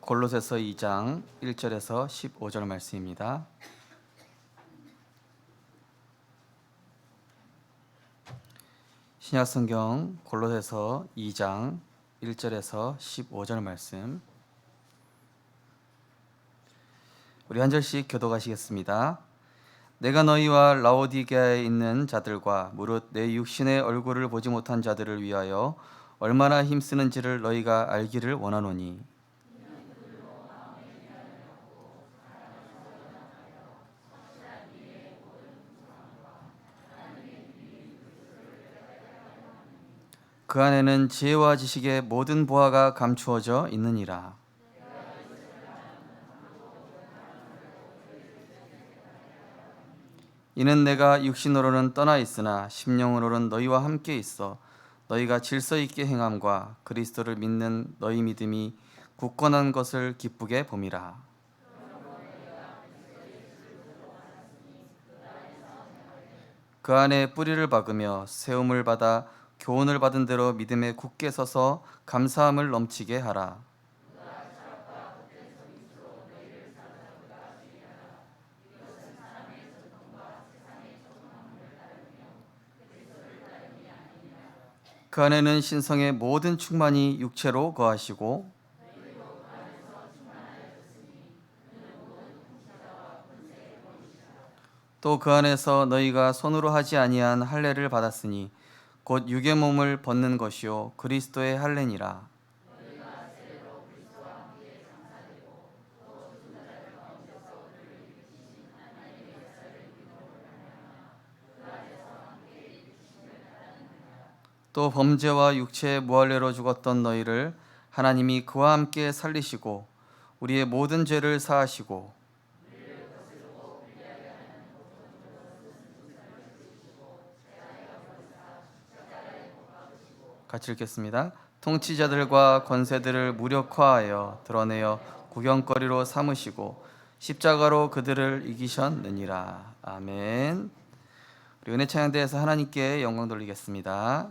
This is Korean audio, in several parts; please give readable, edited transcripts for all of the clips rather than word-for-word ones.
골로새서 2장 1절에서 15절 말씀입니다. 신약성경 골로새서 2장 1절에서 15절 말씀, 우리 한 절씩 교독하시겠습니다. 내가 너희와 라오디게아에 있는 자들과 무릇 내 육신의 얼굴을 보지 못한 자들을 위하여 얼마나 힘쓰는지를 너희가 알기를 원하노니, 그 안에는 지혜와 지식의 모든 보화가 감추어져 있느니라. 이는 내가 육신으로는 떠나 있으나 심령으로는 너희와 함께 있어 너희가 질서 있게 행함과 그리스도를 믿는 너희 믿음이 굳건한 것을 기쁘게 봄이라. 그 안에 뿌리를 박으며 세움을 받아 교훈을 받은 대로 믿음에 굳게 서서 감사함을 넘치게 하라. 그 안에는 신성의 모든 충만이 육체로 거하시고 또 그 안에서 너희가 손으로 하지 아니한 할례를 받았으니 곧 육의 몸을 벗는 것이요 그리스도의 할례니라. 또 범죄와 육체의 무할례로 죽었던 너희를 하나님이 그와 함께 살리시고 우리의 모든 죄를 사하시고 같이 읽겠습니다. 통치자들과 권세들을 무력화하여 드러내어 구경거리로 삼으시고 십자가로 그들을 이기셨느니라. 아멘. 우리 은혜 찬양대에서 하나님께 영광 돌리겠습니다.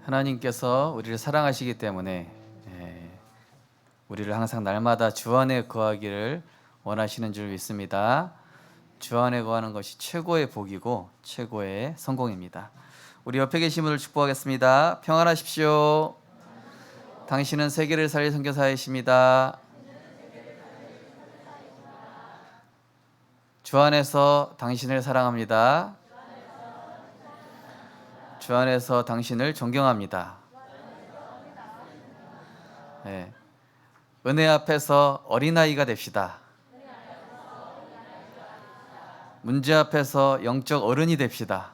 하나님께서 우리를 사랑하시기 때문에 우리를 항상 날마다 주 안에 거하기를 원하시는 줄 믿습니다. 주 안에 거하는 것이 최고의 복이고 최고의 성공입니다. 우리 옆에 계신 분을 축복하겠습니다. 평안하십시오. 당신은 세계를 살릴 선교사이십니다. 주 안에서 당신을 사랑합니다. 주 안에서 당신을 존경합니다. 네. 은혜 앞에서 어린아이가 됩시다. 문제 앞에서 영적 어른이 됩시다.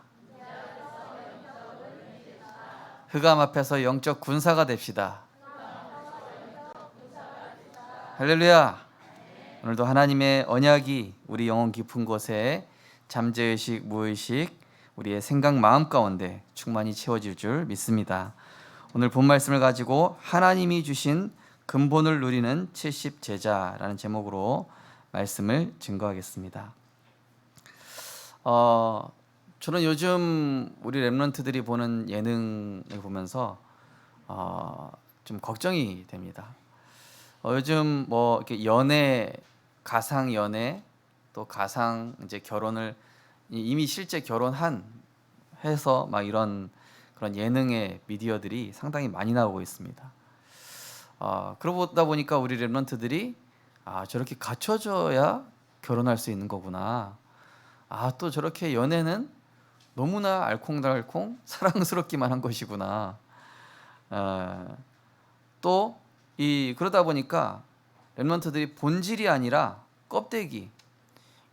흑암 앞에서 영적 군사가 됩시다. 할렐루야. 오늘도 하나님의 언약이 우리 영혼 깊은 곳에 잠재의식, 무의식, 우리의 생각, 마음 가운데 충만히 채워질 줄 믿습니다. 오늘 본 말씀을 가지고 하나님이 주신 근본을 누리는 70제자라는 제목으로 말씀을 증거하겠습니다. 저는 요즘 우리 렘넌트들이 보는 예능을 보면서 좀 걱정이 됩니다. 요즘 뭐 이렇게 연애, 가상 연애, 또 가상 이제 결혼을 이미 실제 결혼한 해서 막 이런 그런 예능의 미디어들이 상당히 많이 나오고 있습니다. 그러다 보니까 우리 렘넌트들이 저렇게 갖춰져야 결혼할 수 있는 거구나. 또 저렇게 연애는 너무나 알콩달콩 사랑스럽기만 한 것이구나. 또 그러다 보니까 렘넌트들이 본질이 아니라 껍데기,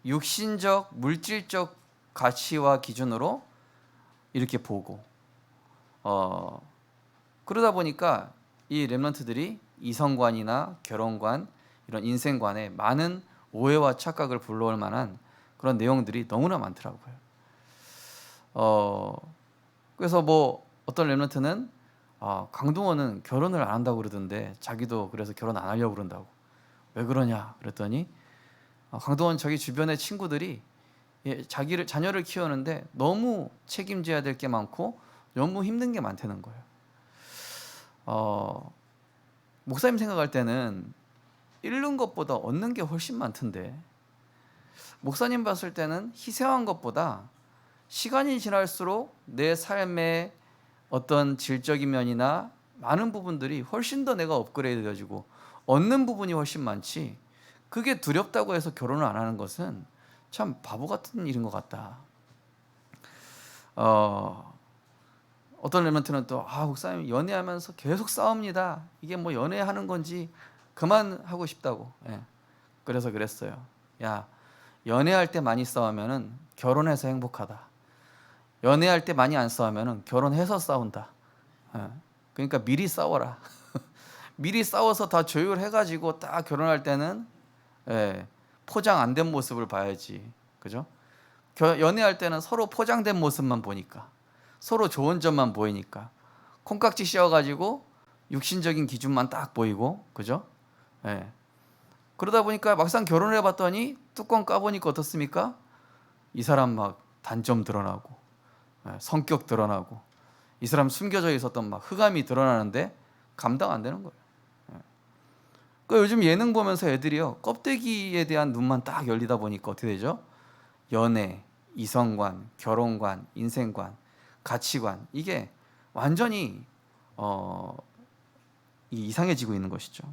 육신적, 물질적 가치와 기준으로 이렇게 보고 그러다 보니까 이 렘넌트들이 이성관이나 결혼관, 이런 인생관에 많은 오해와 착각을 불러올 만한 그런 내용들이 너무나 많더라고요. 그래서 뭐 어떤 렘넌트는 강동원은 결혼을 안 한다고 그러던데 자기도 그래서 결혼 안 하려고 그런다고. 왜 그러냐 그랬더니 강동원 자기 주변의 친구들이 자녀를 키우는데 너무 책임져야 될 게 많고 너무 힘든 게 많다는 거예요. 목사님 생각할 때는 잃는 것보다 얻는 게 훨씬 많던데, 목사님 봤을 때는 희생한 것보다 시간이 지날수록 내 삶의 어떤 질적인 면이나 많은 부분들이 훨씬 더 내가 업그레이드 되어지고 얻는 부분이 훨씬 많지, 그게 두렵다고 해서 결혼을 안 하는 것은 참 바보 같은 일인 것 같다. 어떤 렘넌트는 또 목사님 연애하면서 계속 싸웁니다. 이게 뭐 연애하는 건지 그만하고 싶다고. 그래서 그랬어요. 야, 연애할 때 많이 싸우면은 결혼해서 행복하다. 연애할 때 많이 안 싸우면은 결혼해서 싸운다. 그러니까 미리 싸워라. 미리 싸워서 다 조율해가지고 딱 결혼할 때는 포장 안 된 모습을 봐야지, 그죠? 연애할 때는 서로 포장된 모습만 보니까, 서로 좋은 점만 보이니까 콩깍지 씌워가지고 육신적인 기준만 딱 보이고, 그죠? 그러다 보니까 막상 결혼을 해봤더니 뚜껑 까보니까 어떻습니까? 이 사람 막 단점 드러나고, 성격 드러나고, 이 사람 숨겨져 있었던 막 흑암이 드러나는데 감당 안 되는 거예요. 그러니까 요즘 예능 보면서 애들이요, 껍데기에 대한 눈만 딱 열리다 보니까 어떻게 되죠? 연애, 이성관, 결혼관, 인생관, 가치관, 이게 완전히 이상해지고 있는 것이죠.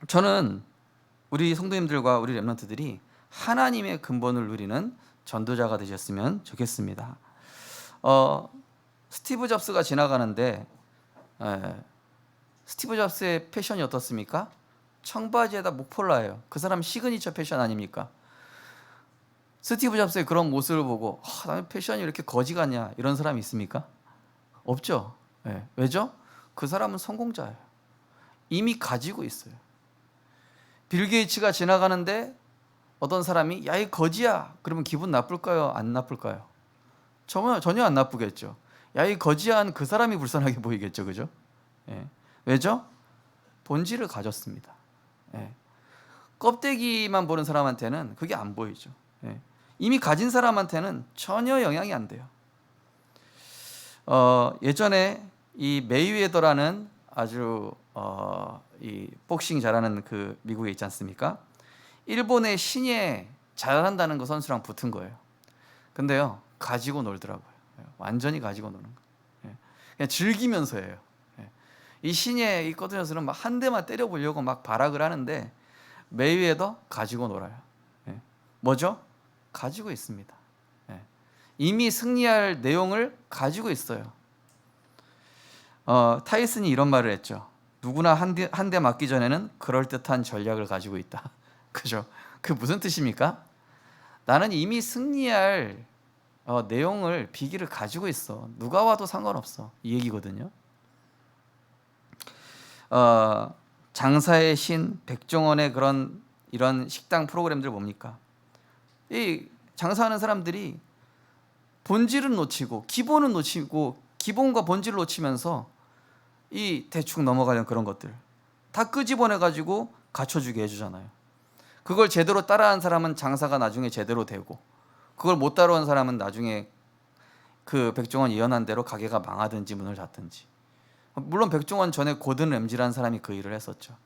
저는 우리 성도님들과 우리 렘넌트들이 하나님의 근본을 누리는 전도자가 되셨으면 좋겠습니다. 스티브 잡스가 지나가는데 스티브 잡스의 패션이 어떻습니까? 청바지에다 목폴라예요. 그 사람 시그니처 패션 아닙니까? 스티브 잡스의 그런 모습을 보고 나는 패션이 이렇게 거지 같냐 이런 사람이 있습니까? 없죠. 왜죠? 그 사람은 성공자예요. 이미 가지고 있어요. 빌 게이츠가 지나가는데 어떤 사람이 야, 이 거지야 그러면 기분 나쁠까요? 안 나쁠까요? 전혀 안 나쁘겠죠. 야, 이 거지한 그 사람이 불쌍하게 보이겠죠, 그죠? 왜죠? 본질을 가졌습니다. 껍데기만 보는 사람한테는 그게 안 보이죠. 이미 가진 사람한테는 전혀 영향이 안 돼요. 예전에 이 메이웨더라는 아주 이 복싱 잘하는 그 미국에 있지 않습니까? 일본의 신예 잘한다는 그 선수랑 붙은 거예요. 근데요, 가지고 놀더라고요. 완전히 가지고 노는 거예요. 그냥 즐기면서 해요. 이 신예 이 커튼 선수는 막 한 대만 때려보려고 막 발악을 하는데 메이웨더 가지고 놀아요. 뭐죠? 가지고 있습니다. 이미 승리할 내용을 가지고 있어요. 타이슨이 이런 말을 했죠. 누구나 한 대 맞기 전에는 그럴듯한 전략을 가지고 있다. 그죠? 그 무슨 뜻입니까? 나는 이미 승리할 내용을 비기를 가지고 있어. 누가 와도 상관없어. 이 얘기거든요. 장사의 신 백종원의 그런 이런 식당 프로그램들 뭡니까? 이 장사하는 사람들이 본질은 놓치고 기본은 놓치고 기본과 본질을 놓치면서 이 대충 넘어가는 그런 것들 다 끄집어내 가지고 갖춰주게 해주잖아요. 그걸 제대로 따라한 사람은 장사가 나중에 제대로 되고, 그걸 못 따라온 사람은 나중에 그 백종원 예언한 대로 가게가 망하든지 문을 닫든지. 물론 백종원 전에 고든 램지라는 사람이 그 일을 했었죠.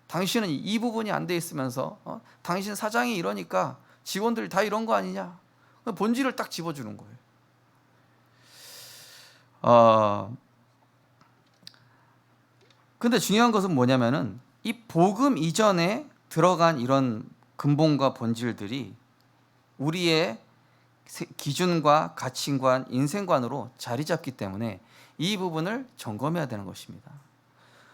당신은 이 부분이 안 돼 있으면서 당신 사장이 이러니까 직원들 다 이런 거 아니냐, 본질을 딱 집어주는 거예요. 근데 중요한 것은 뭐냐면은 이 복음 이전에 들어간 이런 근본과 본질들이 우리의 기준과 가치관, 인생관으로 자리 잡기 때문에 이 부분을 점검해야 되는 것입니다.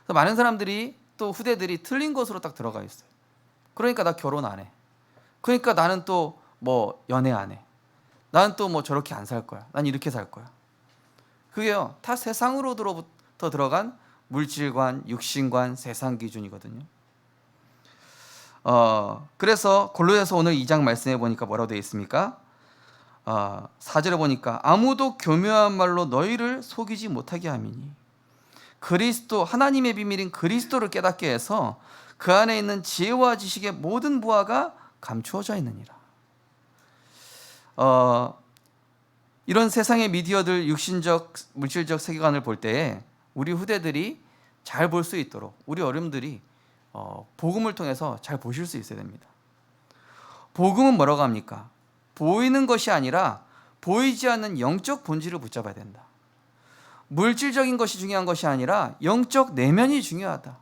그래서 많은 사람들이 또 후대들이 틀린 것으로 딱 들어가 있어요. 그러니까 나 결혼 안 해. 그러니까 나는 또 뭐 연애 안 해. 나는 또 뭐 저렇게 안 살 거야. 난 이렇게 살 거야. 그게요, 다 세상으로부터 들어간 물질관, 육신관, 세상 기준이거든요. 그래서 골로새서 오늘 2장 말씀해 보니까 뭐라고 되어 있습니까? 4절에 보니까 아무도 교묘한 말로 너희를 속이지 못하게 함이니 그리스도 하나님의 비밀인 그리스도를 깨닫게 해서 그 안에 있는 지혜와 지식의 모든 부하가 감추어져 있느니라. 이런 세상의 미디어들 육신적 물질적 세계관을 볼 때에 우리 후대들이 잘 볼 수 있도록 우리 어른들이 복음을 통해서 잘 보실 수 있어야 됩니다. 복음은 뭐라고 합니까? 보이는 것이 아니라 보이지 않는 영적 본질을 붙잡아야 된다. 물질적인 것이 중요한 것이 아니라 영적 내면이 중요하다.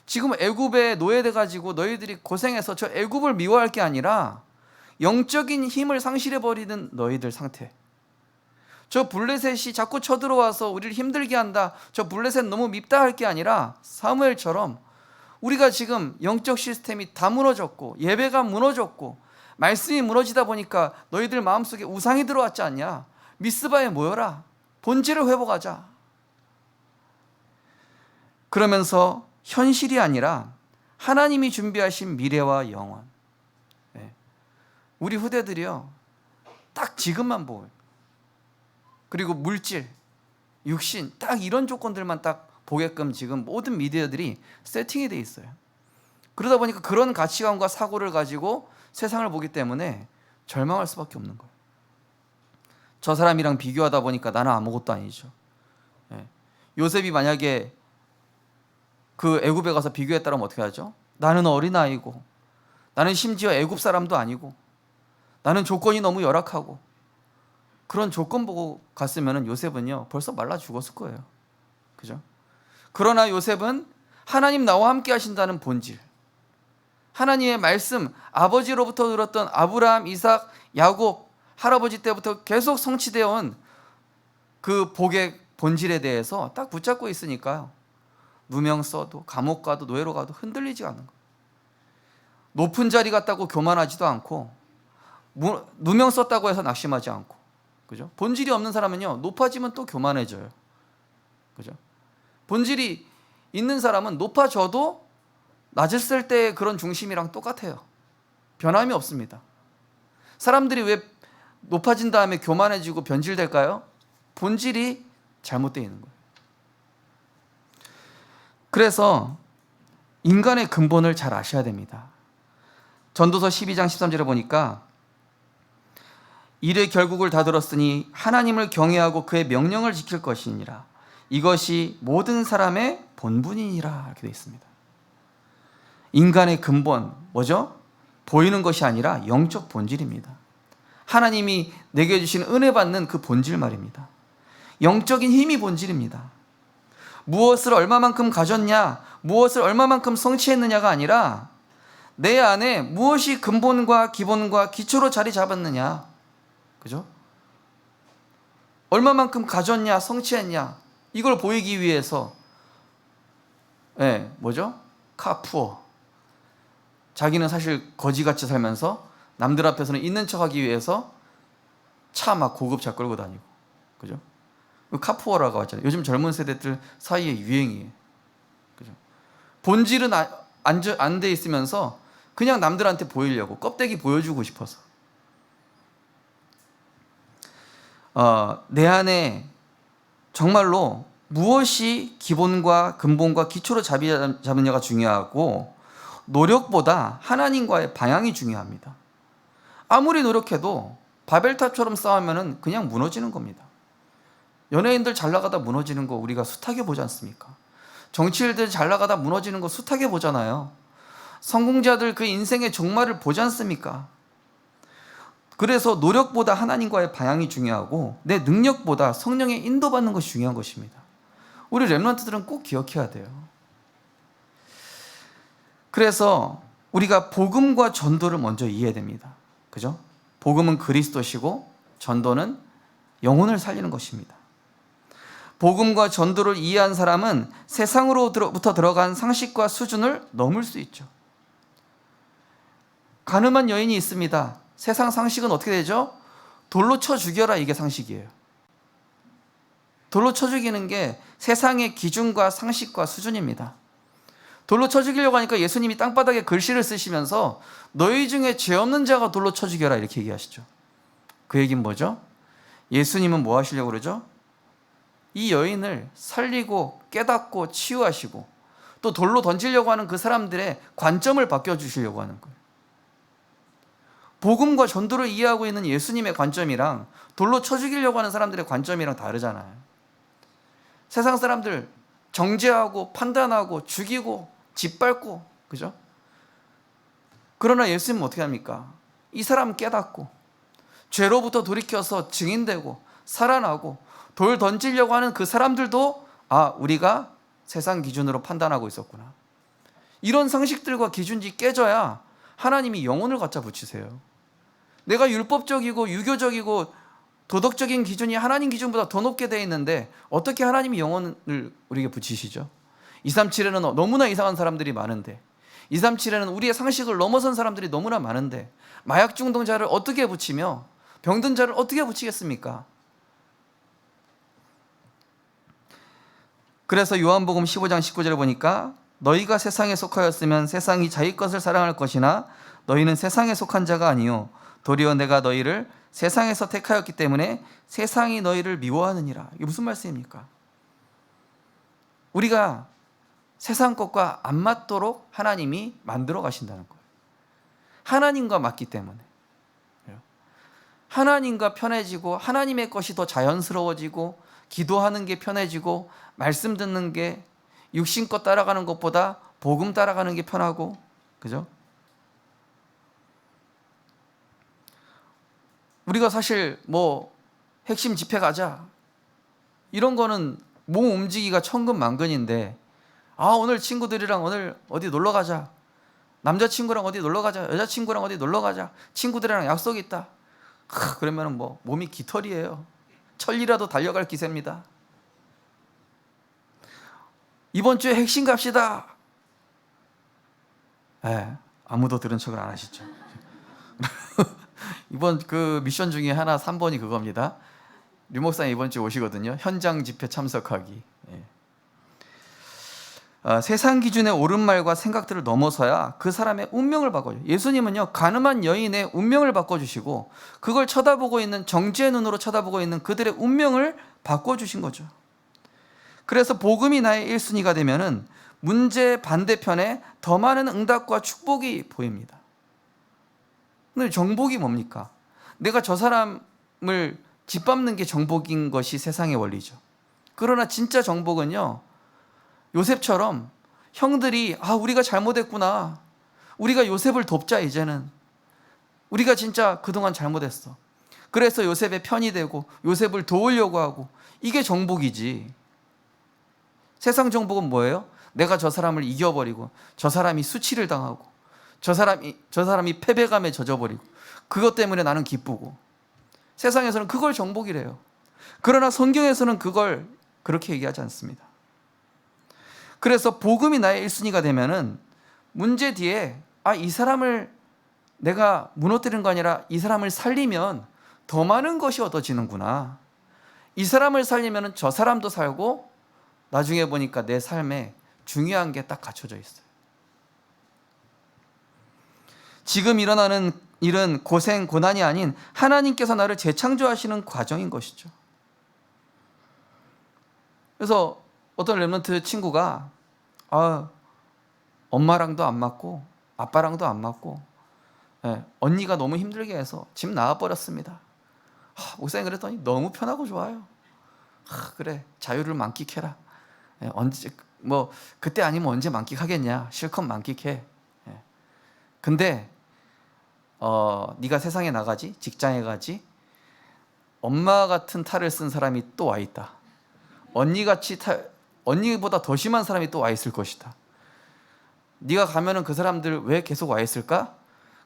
지금 애굽에 노예돼 가지고 너희들이 고생해서 저 애굽을 미워할 게 아니라 영적인 힘을 상실해 버리는 너희들 상태. 저 블레셋이 자꾸 쳐들어와서 우리를 힘들게 한다, 저 블레셋 너무 밉다 할 게 아니라 사무엘처럼 우리가 지금 영적 시스템이 다 무너졌고 예배가 무너졌고 말씀이 무너지다 보니까 너희들 마음속에 우상이 들어왔지 않냐? 미스바에 모여라. 본질을 회복하자. 그러면서 현실이 아니라 하나님이 준비하신 미래와 영원. 우리 후대들이요, 딱 지금만 보여요. 그리고 물질, 육신, 딱 이런 조건들만 딱 보게끔 지금 모든 미디어들이 세팅이 돼 있어요. 그러다 보니까 그런 가치관과 사고를 가지고 세상을 보기 때문에 절망할 수밖에 없는 거예요. 저 사람이랑 비교하다 보니까 나는 아무것도 아니죠. 요셉이 만약에 그 애굽에 가서 비교했다면 어떻게 하죠? 나는 어린아이고, 나는 심지어 애굽 사람도 아니고, 나는 조건이 너무 열악하고, 그런 조건 보고 갔으면 요셉은요 벌써 말라 죽었을 거예요. 그죠? 그러나 요셉은 하나님 나와 함께 하신다는 본질, 하나님의 말씀, 아버지로부터 들었던 아브라함, 이삭, 야곱, 할아버지 때부터 계속 성취되어 온 그 복의 본질에 대해서 딱 붙잡고 있으니까요, 누명 써도 감옥 가도 노예로 가도 흔들리지 않는 거예요. 높은 자리 갔다고 교만하지도 않고, 누명 썼다고 해서 낙심하지 않고, 그죠? 본질이 없는 사람은요 높아지면 또 교만해져요. 그죠? 본질이 있는 사람은 높아져도 낮았을 때의 그런 중심이랑 똑같아요. 변함이 없습니다. 사람들이 왜 높아진 다음에 교만해지고 변질될까요? 본질이 잘못되어 있는 거예요. 그래서 인간의 근본을 잘 아셔야 됩니다. 전도서 12장 13절에 보니까 일의 결국을 다 들었으니 하나님을 경외하고 그의 명령을 지킬 것이니라. 이것이 모든 사람의 본분이니라. 이렇게 되어 있습니다. 인간의 근본 뭐죠? 보이는 것이 아니라 영적 본질입니다. 하나님이 내게 주신 은혜 받는 그 본질 말입니다. 영적인 힘이 본질입니다. 무엇을 얼마만큼 가졌냐, 무엇을 얼마만큼 성취했느냐가 아니라 내 안에 무엇이 근본과 기본과 기초로 자리 잡았느냐, 그죠? 얼마만큼 가졌냐, 성취했냐, 이걸 보이기 위해서 뭐죠? 카푸어. 자기는 사실 거지같이 살면서 남들 앞에서는 있는 척하기 위해서 차 막 고급차 끌고 다니고, 그죠? 카푸어라고 하잖아요. 요즘 젊은 세대들 사이에 유행이에요. 그죠? 본질은 안 돼 있으면서 그냥 남들한테 보이려고, 껍데기 보여주고 싶어서. 내 안에 정말로 무엇이 기본과 근본과 기초로 잡느냐가 중요하고, 노력보다 하나님과의 방향이 중요합니다. 아무리 노력해도 바벨탑처럼 싸우면 그냥 무너지는 겁니다. 연예인들 잘 나가다 무너지는 거 우리가 숱하게 보지 않습니까? 정치인들 잘 나가다 무너지는 거 숱하게 보잖아요. 성공자들 그 인생의 종말을 보지 않습니까? 그래서 노력보다 하나님과의 방향이 중요하고 내 능력보다 성령의 인도받는 것이 중요한 것입니다. 우리 렘넌트들은 꼭 기억해야 돼요. 그래서 우리가 복음과 전도를 먼저 이해해야 됩니다. 그죠? 복음은 그리스도시고 전도는 영혼을 살리는 것입니다. 복음과 전도를 이해한 사람은 세상으로부터 들어간 상식과 수준을 넘을 수 있죠. 가늠한 여인이 있습니다. 세상 상식은 어떻게 되죠? 돌로 쳐 죽여라, 이게 상식이에요. 돌로 쳐 죽이는 게 세상의 기준과 상식과 수준입니다. 돌로 쳐 죽이려고 하니까 예수님이 땅바닥에 글씨를 쓰시면서 너희 중에 죄 없는 자가 돌로 쳐 죽여라, 이렇게 얘기하시죠. 그 얘기는 뭐죠? 예수님은 뭐 하시려고 그러죠? 이 여인을 살리고 깨닫고 치유하시고 또 돌로 던지려고 하는 그 사람들의 관점을 바꿔주시려고 하는 거예요. 복음과 전도를 이해하고 있는 예수님의 관점이랑 돌로 쳐 죽이려고 하는 사람들의 관점이랑 다르잖아요. 세상 사람들 정죄하고 판단하고 죽이고 짓밟고, 그죠? 그러나 예수님은 어떻게 합니까? 이 사람 깨닫고 죄로부터 돌이켜서 증인되고 살아나고 돌 던지려고 하는 그 사람들도 우리가 세상 기준으로 판단하고 있었구나. 이런 상식들과 기준이 깨져야 하나님이 영혼을 갖다 붙이세요. 내가 율법적이고 유교적이고 도덕적인 기준이 하나님 기준보다 더 높게 되어 있는데 어떻게 하나님이 영혼을 우리에게 붙이시죠? 237에는 너무나 이상한 사람들이 많은데, 237에는 우리의 상식을 넘어선 사람들이 너무나 많은데 마약 중독자를 어떻게 붙이며 병든 자를 어떻게 붙이겠습니까? 그래서 요한복음 15장 19절을 보니까 너희가 세상에 속하였으면 세상이 자기 것을 사랑할 것이나 너희는 세상에 속한 자가 아니요 도리어 내가 너희를 세상에서 택하였기 때문에 세상이 너희를 미워하느니라. 이게 무슨 말씀입니까? 우리가 세상 것과 안 맞도록 하나님이 만들어 가신다는 거예요. 하나님과 맞기 때문에. 하나님과 편해지고 하나님의 것이 더 자연스러워지고 기도하는 게 편해지고 말씀 듣는 게 육신껏 따라가는 것보다 복음 따라가는 게 편하고, 그죠? 우리가 사실 핵심 집회 가자 이런 거는 몸 움직이기가 천근만근인데, 오늘 친구들이랑 오늘 어디 놀러 가자, 남자친구랑 어디 놀러 가자, 여자친구랑 어디 놀러 가자, 친구들이랑 약속이 있다. 그러면 몸이 깃털이에요. 천리라도 달려갈 기세입니다. 이번 주에 핵심 갑시다. 아무도 들은 척을 안 하시죠. 이번 그 미션 중에 하나 3번이 그겁니다. 류 목사님 이번 주에 오시거든요. 현장 집회 참석하기. 세상 기준의 옳은 말과 생각들을 넘어서야 그 사람의 운명을 바꿔줘요. 예수님은요, 가늠한 여인의 운명을 바꿔주시고 그걸 쳐다보고 있는, 정죄의 눈으로 쳐다보고 있는 그들의 운명을 바꿔주신 거죠. 그래서 복음이 나의 1순위가 되면은 문제 반대편에 더 많은 응답과 축복이 보입니다. 근데 정복이 뭡니까? 내가 저 사람 짓밟는 게 정복인 것이 세상의 원리죠. 그러나 진짜 정복은요, 요셉처럼 형들이 우리가 잘못했구나, 우리가 요셉을 돕자, 이제는 우리가 진짜 그동안 잘못했어, 그래서 요셉의 편이 되고 요셉을 도우려고 하고, 이게 정복이지. 세상 정복은 뭐예요? 내가 저 사람을 이겨버리고 저 사람이 수치를 당하고 저 사람이 패배감에 젖어버리고 그것 때문에 나는 기쁘고, 세상에서는 그걸 정복이래요. 그러나 성경에서는 그걸 그렇게 얘기하지 않습니다. 그래서 복음이 나의 1순위가 되면은 문제 뒤에 이 사람을 내가 무너뜨리는 거 아니라 이 사람을 살리면 더 많은 것이 얻어지는구나, 이 사람을 살리면 저 사람도 살고, 나중에 보니까 내 삶에 중요한 게 딱 갖춰져 있어요. 지금 일어나는 일은 고생, 고난이 아닌 하나님께서 나를 재창조하시는 과정인 것이죠. 그래서 어떤 렘넌트 친구가 엄마랑도 안 맞고 아빠랑도 안 맞고 언니가 너무 힘들게 해서 집 나와버렸습니다. 목사님 그랬더니 너무 편하고 좋아요. 그래, 자유를 만끽해라. 언제 그때 아니면 언제 만끽하겠냐, 실컷 만끽해. 근데 네가 세상에 나가지, 직장에 가지, 엄마 같은 탈을 쓴 사람이 또 와 있다. 언니보다 더 심한 사람이 또 와 있을 것이다. 네가 가면은 그 사람들 왜 계속 와 있을까?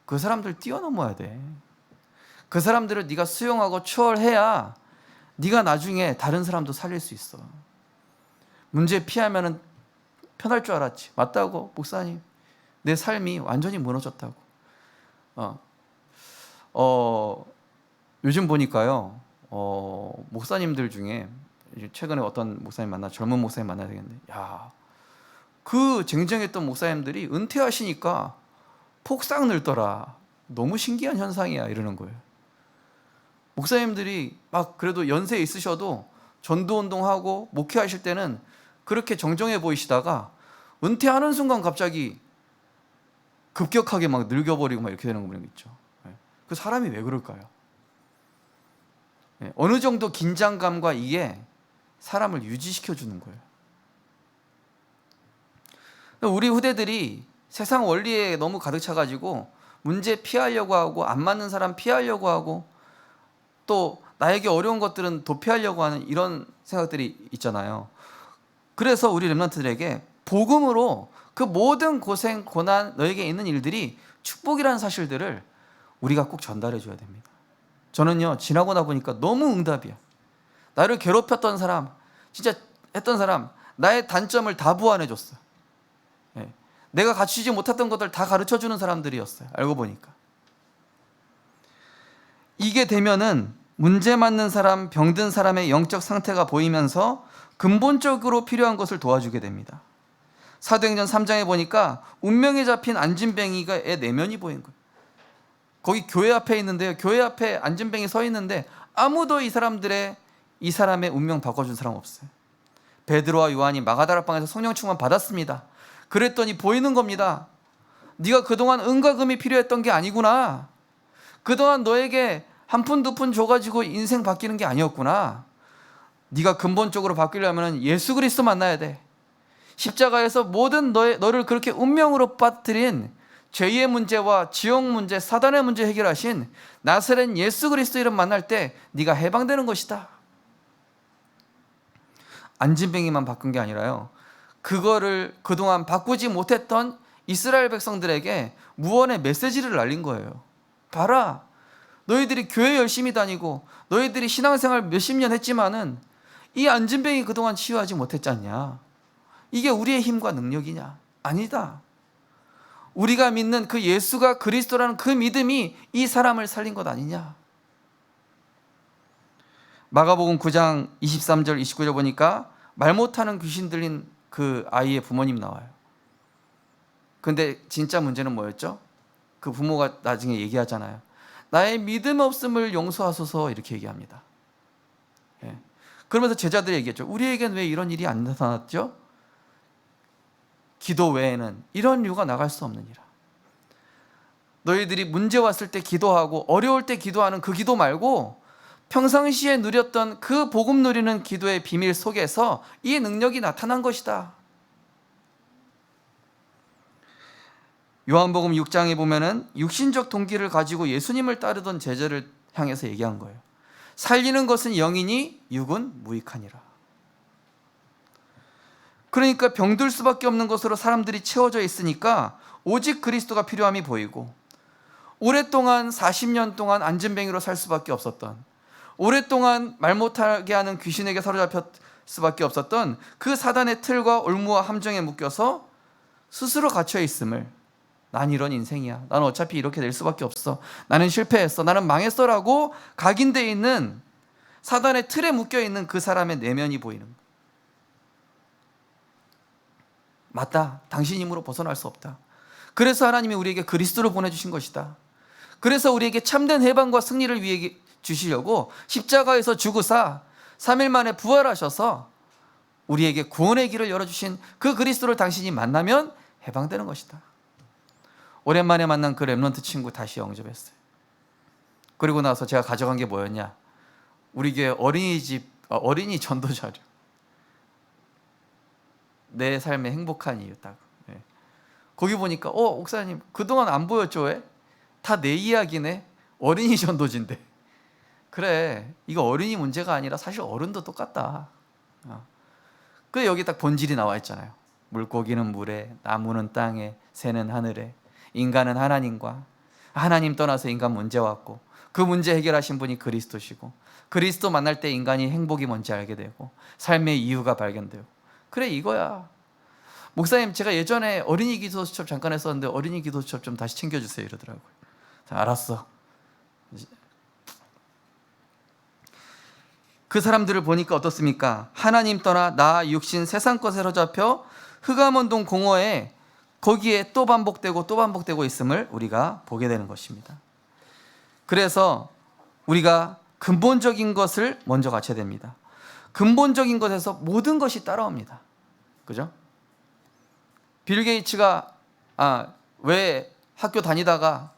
그 사람들 뛰어넘어야 돼. 그 사람들을 네가 수용하고 추월해야 네가 나중에 다른 사람도 살릴 수 있어. 문제 피하면은 편할 줄 알았지. 맞다고, 목사님. 내 삶이 완전히 무너졌다고. 요즘 보니까요, 목사님들 중에 최근에 어떤 목사님 젊은 목사님 만나야 되겠는데, 그 쟁쟁했던 목사님들이 은퇴하시니까 폭삭 늙더라. 너무 신기한 현상이야, 이러는 거예요. 목사님들이 그래도 연세 있으셔도 전도운동하고 목회하실 때는 그렇게 정정해 보이시다가 은퇴하는 순간 갑자기 급격하게 늙어버리고 이렇게 되는 거 있죠. 그 사람이 왜 그럴까요? 어느 정도 긴장감과 이게 사람을 유지시켜 주는 거예요. 우리 후대들이 세상 원리에 너무 가득 차가지고 문제 피하려고 하고, 안 맞는 사람 피하려고 하고, 또 나에게 어려운 것들은 도피하려고 하는 이런 생각들이 있잖아요. 그래서 우리 렘넌트들에게 복음으로 그 모든 고생, 고난, 너에게 있는 일들이 축복이라는 사실들을 우리가 꼭 전달해 줘야 됩니다. 저는요, 지나고 나 보니까 너무 응답이야. 나를 괴롭혔던 사람, 진짜 했던 사람, 나의 단점을 다 보완해 줬어. 내가 갖추지 못했던 것들 다 가르쳐 주는 사람들이었어요. 알고 보니까. 이게 되면은 문제 맞는 사람, 병든 사람의 영적 상태가 보이면서 근본적으로 필요한 것을 도와주게 됩니다. 사도행전 3장에 보니까 운명에 잡힌 안진뱅이의 내면이 보인 거예요. 거기 교회 앞에 있는데요, 교회 앞에 안진뱅이 서 있는데 아무도 이 사람의 운명 바꿔준 사람 없어요. 베드로와 요한이 마가다락방에서 성령 충만 받았습니다. 그랬더니 보이는 겁니다. 네가 그동안 은과 금이 필요했던 게 아니구나. 그동안 너에게 한 푼 두 푼 줘가지고 인생 바뀌는 게 아니었구나. 네가 근본적으로 바뀌려면 예수 그리스도 만나야 돼. 십자가에서 모든 너를 그렇게 운명으로 빠뜨린 죄의 문제와 지옥 문제, 사단의 문제 해결하신 나사렛 예수 그리스도 이름 만날 때 네가 해방되는 것이다. 안진뱅이만 바꾼 게 아니라요, 그거를 그동안 바꾸지 못했던 이스라엘 백성들에게 무언의 메시지를 날린 거예요. 봐라, 너희들이 교회 열심히 다니고 너희들이 신앙생활 몇십 년 했지만은 이 안진뱅이 그동안 치유하지 못했지 않냐? 이게 우리의 힘과 능력이냐? 아니다. 우리가 믿는 그 예수가 그리스도라는 그 믿음이 이 사람을 살린 것 아니냐? 마가복음 9장 23절 29절 보니까 말 못하는 귀신 들린 그 아이의 부모님 나와요. 근데 진짜 문제는 뭐였죠? 그 부모가 나중에 얘기하잖아요. 나의 믿음 없음을 용서하소서, 이렇게 얘기합니다. 그러면서 제자들이 얘기했죠. 우리에겐 왜 이런 일이 안 나타났죠? 기도 외에는 이런 이유가 나갈 수 없느니라. 너희들이 문제 왔을 때 기도하고 어려울 때 기도하는 그 기도 말고 평상시에 누렸던 그 복음 누리는 기도의 비밀 속에서 이 능력이 나타난 것이다. 요한복음 6장에 보면은 육신적 동기를 가지고 예수님을 따르던 제자를 향해서 얘기한 거예요. 살리는 것은 영이니 육은 무익하니라. 그러니까 병들 수밖에 없는 것으로 사람들이 채워져 있으니까 오직 그리스도가 필요함이 보이고, 오랫동안 40년 동안 안진뱅이로 살 수밖에 없었던, 오랫동안 말 못하게 하는 귀신에게 사로잡혔 수밖에 없었던 그 사단의 틀과 올무와 함정에 묶여서 스스로 갇혀 있음을, 난 이런 인생이야, 나는 어차피 이렇게 될 수밖에 없어, 나는 실패했어, 나는 망했어 라고 각인되어 있는 사단의 틀에 묶여 있는 그 사람의 내면이 보이는 거예요. 맞다, 당신 힘으로 벗어날 수 없다. 그래서 하나님이 우리에게 그리스도를 보내주신 것이다. 그래서 우리에게 참된 해방과 승리를 위해 주시려고 십자가에서 죽으사 3일 만에 부활하셔서 우리에게 구원의 길을 열어주신 그 그리스도를 당신이 만나면 해방되는 것이다. 오랜만에 만난 그 렘넌트 친구 다시 영접했어요. 그리고 나서 제가 가져간 게 뭐였냐, 우리 교회 어린이 전도 자료. 내 삶의 행복한 이유 딱. 거기 보니까 목사님 그동안 안 보였죠? 왜? 다 내 이야기네. 어린이 전도진데. 그래, 이거 어린이 문제가 아니라 사실 어른도 똑같다. 그 여기 딱 본질이 나와 있잖아요. 물고기는 물에, 나무는 땅에, 새는 하늘에, 인간은 하나님과, 하나님 떠나서 인간 문제 왔고, 그 문제 해결하신 분이 그리스도시고, 그리스도 만날 때 인간이 행복이 뭔지 알게 되고 삶의 이유가 발견되고. 그래, 이거야. 목사님 제가 예전에 어린이 기도 수첩 잠깐 했었는데 어린이 기도 수첩 좀 다시 챙겨주세요 이러더라고요. 알았어. 그 사람들을 보니까 어떻습니까? 하나님 떠나 나 육신 세상 것에 사로잡혀 흑암원동 공허에 거기에 또 반복되고 있음을 우리가 보게 되는 것입니다. 그래서 우리가 근본적인 것을 먼저 갖춰야 됩니다. 근본적인 것에서 모든 것이 따라옵니다. 그죠? 빌 게이츠가 왜 학교 다니다가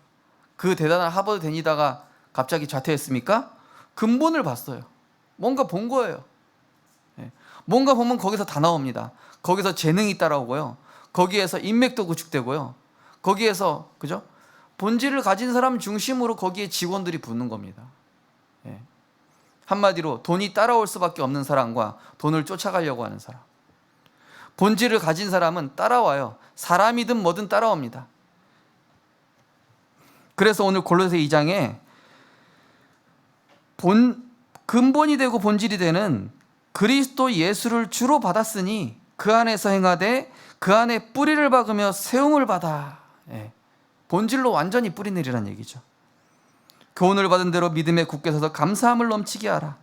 그 대단한 하버드 다니다가 갑자기 좌퇴했습니까? 근본을 봤어요. 뭔가 본 거예요. 뭔가 보면 거기서 다 나옵니다. 거기서 재능이 따라오고요, 거기에서 인맥도 구축되고요, 거기에서, 그죠? 본질을 가진 사람 중심으로 거기에 직원들이 붙는 겁니다. 한마디로 돈이 따라올 수밖에 없는 사람과 돈을 쫓아가려고 하는 사람. 본질을 가진 사람은 따라와요. 사람이든 뭐든 따라옵니다. 그래서 오늘 골로새 2장에 근본이 되고 본질이 되는 그리스도 예수를 주로 받았으니 그 안에서 행하되 그 안에 뿌리를 박으며 세움을 받아. 본질로 완전히 뿌리 내리라는 얘기죠. 교훈을 받은 대로 믿음에 굳게 서서 감사함을 넘치게 하라.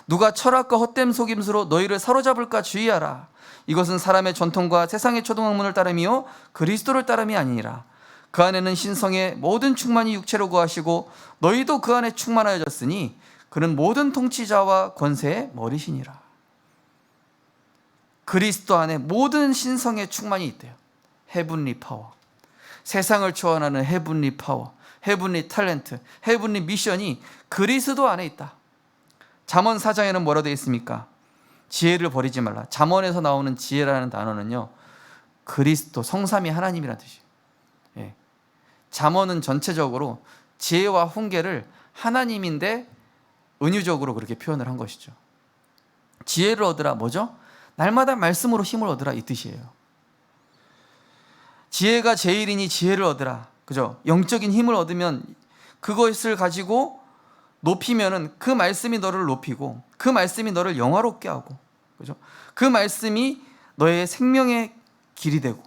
누가 철학과 헛됨 속임수로 너희를 사로잡을까 주의하라. 이것은 사람의 전통과 세상의 초등학문을 따름이요 그리스도를 따름이 아니니라. 그 안에는 신성의 모든 충만이 육체로 거하시고 너희도 그 안에 충만하여졌으니 그는 모든 통치자와 권세의 머리시니라. 그리스도 안에 모든 신성의 충만이 있대요. 헤븐리 파워, 세상을 초월하는 헤븐리 파워, 헤븐리 탤런트, 헤븐리 미션이 그리스도 안에 있다. 잠언 4장에는 뭐라 되어 있습니까? 지혜를 버리지 말라. 잠언에서 나오는 지혜라는 단어는요, 그리스도, 성삼위 하나님이라는 뜻이에요. 잠언은 전체적으로 지혜와 훈계를 하나님인데 은유적으로 그렇게 표현을 한 것이죠. 지혜를 얻으라, 뭐죠? 날마다 말씀으로 힘을 얻으라, 이 뜻이에요. 지혜가 제일이니 지혜를 얻으라. 그죠? 영적인 힘을 얻으면 그것을 가지고 높이면은 그 말씀이 너를 높이고 그 말씀이 너를 영화롭게 하고, 그죠? 그 말씀이 너의 생명의 길이 되고,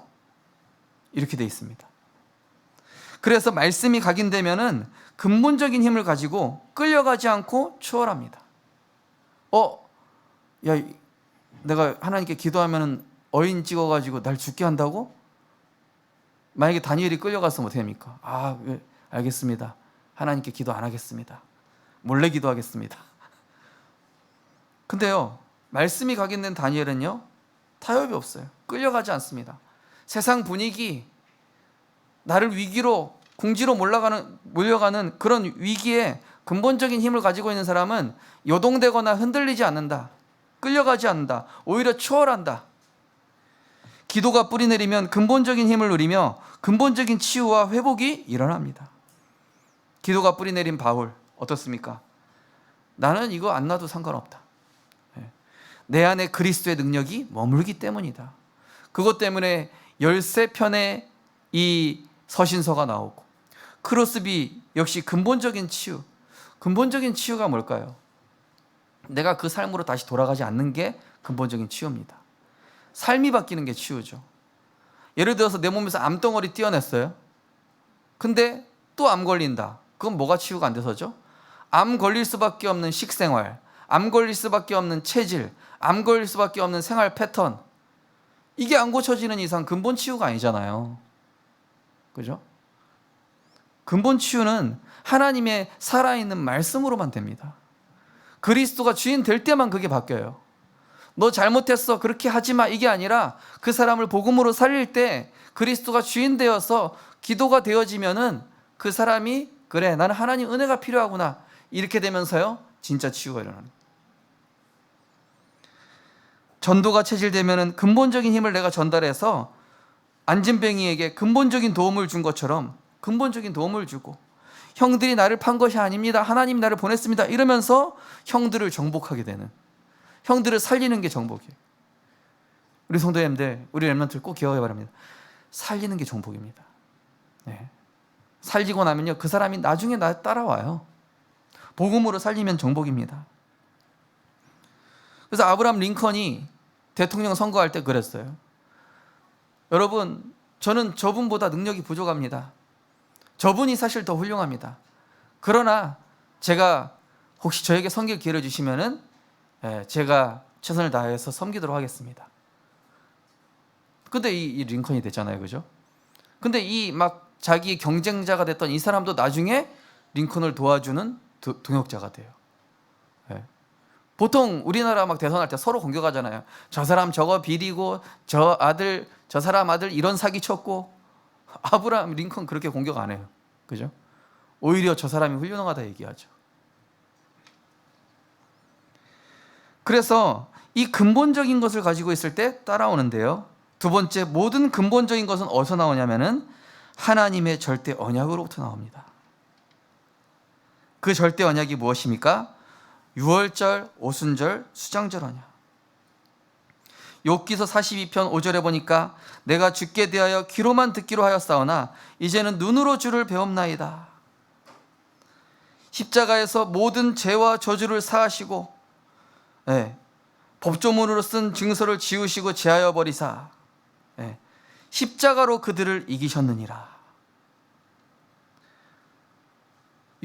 이렇게 돼 있습니다. 그래서 말씀이 각인되면은 근본적인 힘을 가지고 끌려가지 않고 초월합니다. 야, 내가 하나님께 기도하면은 어인 찍어가지고 날 죽게 한다고? 만약에 다니엘이 끌려갔으면 어떻게 합니까? 알겠습니다. 하나님께 기도 안 하겠습니다. 몰래 기도하겠습니다. 근데요, 말씀이 각인된 다니엘은요, 타협이 없어요. 끌려가지 않습니다. 세상 분위기, 나를 위기로, 궁지로 몰려가는 그런 위기에 근본적인 힘을 가지고 있는 사람은 요동되거나 흔들리지 않는다. 끌려가지 않는다. 오히려 추월한다. 기도가 뿌리내리면 근본적인 힘을 누리며 근본적인 치유와 회복이 일어납니다. 기도가 뿌리내린 바울 어떻습니까? 나는 이거 안 놔도 상관없다. 내 안에 그리스도의 능력이 머물기 때문이다. 그것 때문에 13편의 이 서신서가 나오고, 크로스비 역시 근본적인 치유. 근본적인 치유가 뭘까요? 내가 그 삶으로 다시 돌아가지 않는 게 근본적인 치유입니다. 삶이 바뀌는 게 치유죠. 예를 들어서 내 몸에서 암덩어리 떼어냈어요. 근데 또 암 걸린다. 그건 뭐가 치유가 안 돼서죠? 암 걸릴 수밖에 없는 식생활, 암 걸릴 수밖에 없는 체질, 암 걸릴 수밖에 없는 생활 패턴, 이게 안 고쳐지는 이상 근본 치유가 아니잖아요. 그죠? 근본 치유는 하나님의 살아있는 말씀으로만 됩니다. 그리스도가 주인 될 때만 그게 바뀌어요. 너 잘못했어, 그렇게 하지 마, 이게 아니라 그 사람을 복음으로 살릴 때 그리스도가 주인 되어서 기도가 되어지면은 그 사람이 그래, 나는 하나님 은혜가 필요하구나, 이렇게 되면서요 진짜 치유가 일어나는 거예요. 전도가 체질되면은 근본적인 힘을 내가 전달해서 안진뱅이에게 근본적인 도움을 준 것처럼 근본적인 도움을 주고, 형들이 나를 판 것이 아닙니다, 하나님 나를 보냈습니다, 이러면서 형들을 정복하게 되는, 형들을 살리는 게 정복이에요. 우리 성도님들, 우리 렘넌트를 꼭 기억해 바랍니다. 살리는 게 정복입니다. 네. 살리고 나면요 그 사람이 나중에 나 따라와요. 복음으로 살리면 정복입니다. 그래서 아브라함 링컨이 대통령 선거할 때 그랬어요. 여러분, 저는 저분보다 능력이 부족합니다. 저분이 사실 더 훌륭합니다. 그러나 제가 혹시 저에게 섬길 기회를 주시면은 제가 최선을 다해서 섬기도록 하겠습니다. 근데 이 링컨이 됐잖아요, 그죠? 근데 이 막 자기 경쟁자가 됐던 이 사람도 나중에 링컨을 도와주는 동역자가 돼요. 보통 우리나라 막 대선할 때 서로 공격하잖아요. 저 사람 저거 비리고, 저 사람 아들 이런 사기 쳤고. 아브라함 링컨 그렇게 공격 안 해요. 그죠? 오히려 저 사람이 훌륭하다 얘기하죠. 그래서 이 근본적인 것을 가지고 있을 때 따라오는데요. 두 번째, 모든 근본적인 것은 어디서 나오냐면은 하나님의 절대 언약으로부터 나옵니다. 그 절대 언약이 무엇입니까? 유월절, 오순절, 수장절 언약. 욥기서 42편 5절에 보니까 내가 주께 대하여 귀로만 듣기로 하였사오나 이제는 눈으로 주를 배움나이다. 십자가에서 모든 죄와 저주를 사하시고 법조문으로 쓴 증서를 지우시고 제하여 버리사 십자가로 그들을 이기셨느니라.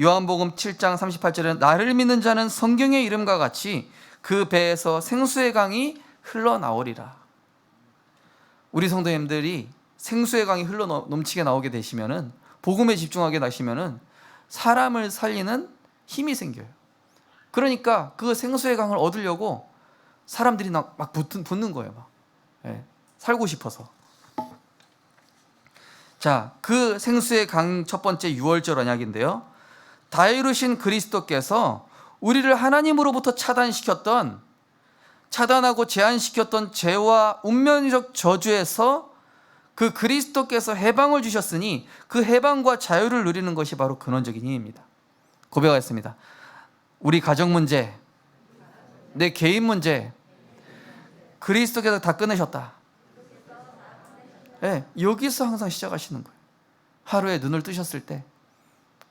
요한복음 7장 38절에는 나를 믿는 자는 성경의 이름과 같이 그 배에서 생수의 강이 흘러나오리라. 우리 성도님들이 생수의 강이 흘러 넘치게 나오게 되시면은, 복음에 집중하게 되시면은 사람을 살리는 힘이 생겨요. 그러니까 그 생수의 강을 얻으려고 사람들이 막 붙는 거예요. 막. 살고 싶어서. 자, 그 생수의 강 첫 번째 유월절 언약인데요. 다이루신 그리스도께서 우리를 하나님으로부터 차단하고 제한시켰던 죄와 운명적 저주에서 그 그리스도께서 해방을 주셨으니 그 해방과 자유를 누리는 것이 바로 근원적인 힘입니다. 고백하겠습니다. 우리 가정 문제, 내 개인 문제, 그리스도께서 다 끊으셨다. 여기서 항상 시작하시는 거예요. 하루에 눈을 뜨셨을 때,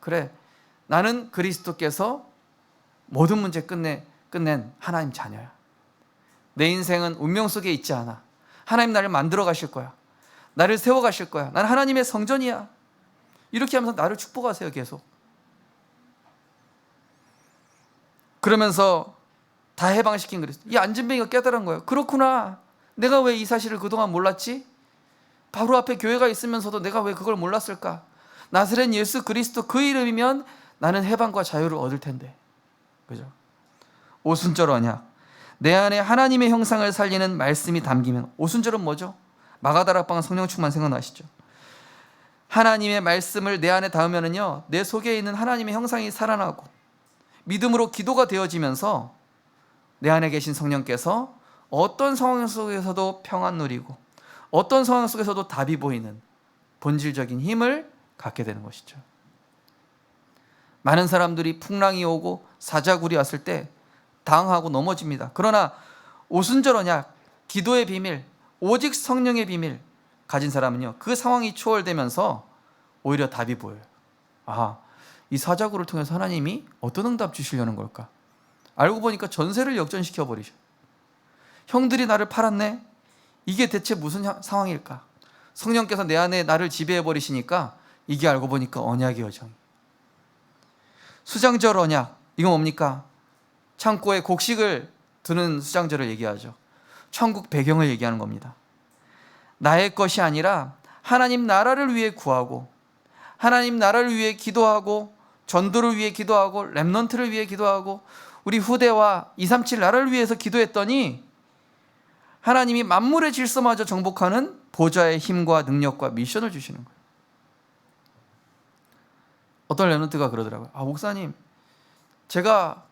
그래, 나는 그리스도께서 모든 문제 끝낸 하나님 자녀야. 내 인생은 운명 속에 있지 않아. 하나님 나를 만들어 가실 거야. 나를 세워 가실 거야. 난 하나님의 성전이야. 이렇게 하면서 나를 축복하세요, 계속. 그러면서 다 해방시킨 그리스도. 이 안진뱅이가 깨달은 거예요. 그렇구나. 내가 왜 이 사실을 그동안 몰랐지? 바로 앞에 교회가 있으면서도 내가 왜 그걸 몰랐을까? 나사렛 예수 그리스도 그 이름이면 나는 해방과 자유를 얻을 텐데. 그죠? 오순절 언약. 내 안에 하나님의 형상을 살리는 말씀이 담기면, 오순절은 뭐죠? 마가다락방 성령 충만 생각나시죠? 하나님의 말씀을 내 안에 담으면은요, 내 속에 있는 하나님의 형상이 살아나고 믿음으로 기도가 되어지면서 내 안에 계신 성령께서 어떤 상황 속에서도 평안 누리고 어떤 상황 속에서도 답이 보이는 본질적인 힘을 갖게 되는 것이죠. 많은 사람들이 풍랑이 오고 사자굴이 왔을 때 당하고 넘어집니다. 그러나 오순절 언약, 기도의 비밀, 오직 성령의 비밀 가진 사람은요, 그 상황이 초월되면서 오히려 답이 보여요. 아, 이 사자굴을 통해서 하나님이 어떤 응답 주시려는 걸까? 알고 보니까 전세를 역전시켜 버리셔. 형들이 나를 팔았네? 이게 대체 무슨 상황일까? 성령께서 내 안에 나를 지배해 버리시니까 이게 알고 보니까 언약의 여정. 수장절 언약, 이건 뭡니까? 창고에 곡식을 두는 수장절을 얘기하죠. 천국 배경을 얘기하는 겁니다. 나의 것이 아니라 하나님 나라를 위해 구하고 하나님 나라를 위해 기도하고 전도를 위해 기도하고 렘넌트를 위해 기도하고 우리 후대와 237 나라를 위해서 기도했더니 하나님이 만물의 질서마저 정복하는 보좌의 힘과 능력과 미션을 주시는 거예요. 어떤 렘넌트가 그러더라고요. 아, 목사님, 제가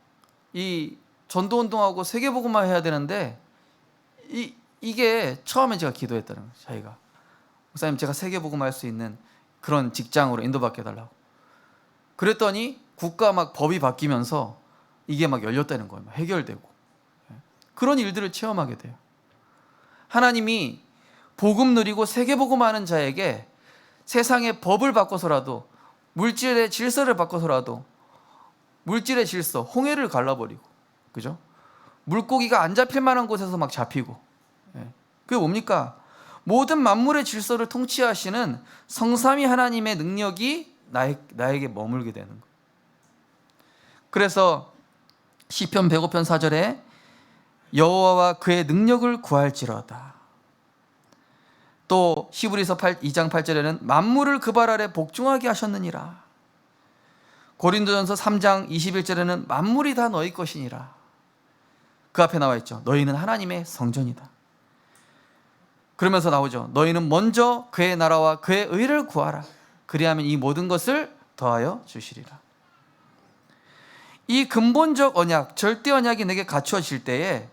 이 전도운동하고 세계복음화 해야 되는데 이게 처음에 제가 기도했다는 거예요. 자기가, 목사님, 제가 세계복음화 할 수 있는 그런 직장으로 인도받게 해달라고. 그랬더니 국가 막 법이 바뀌면서 이게 막 열렸다는 거예요. 막 해결되고. 그런 일들을 체험하게 돼요. 하나님이 복음 누리고 세계복음하는 자에게 세상의 법을 바꿔서라도, 물질의 질서를 바꿔서라도, 물질의 질서, 홍해를 갈라버리고, 그죠? 물고기가 안 잡힐 만한 곳에서 막 잡히고. 그게 뭡니까? 모든 만물의 질서를 통치하시는 성삼위 하나님의 능력이 나에게 머물게 되는 거예요. 그래서 시편 105편 4절에 여호와와 그의 능력을 구할지로다. 또 히브리서 2장 8절에는 만물을 그 발 아래 복종하게 하셨느니라. 고린도전서 3장 21절에는 만물이 다 너희 것이니라. 그 앞에 나와 있죠. 너희는 하나님의 성전이다. 그러면서 나오죠. 너희는 먼저 그의 나라와 그의 의를 구하라. 그리하면 이 모든 것을 더하여 주시리라. 이 근본적 언약, 절대 언약이 내게 갖추어질 때에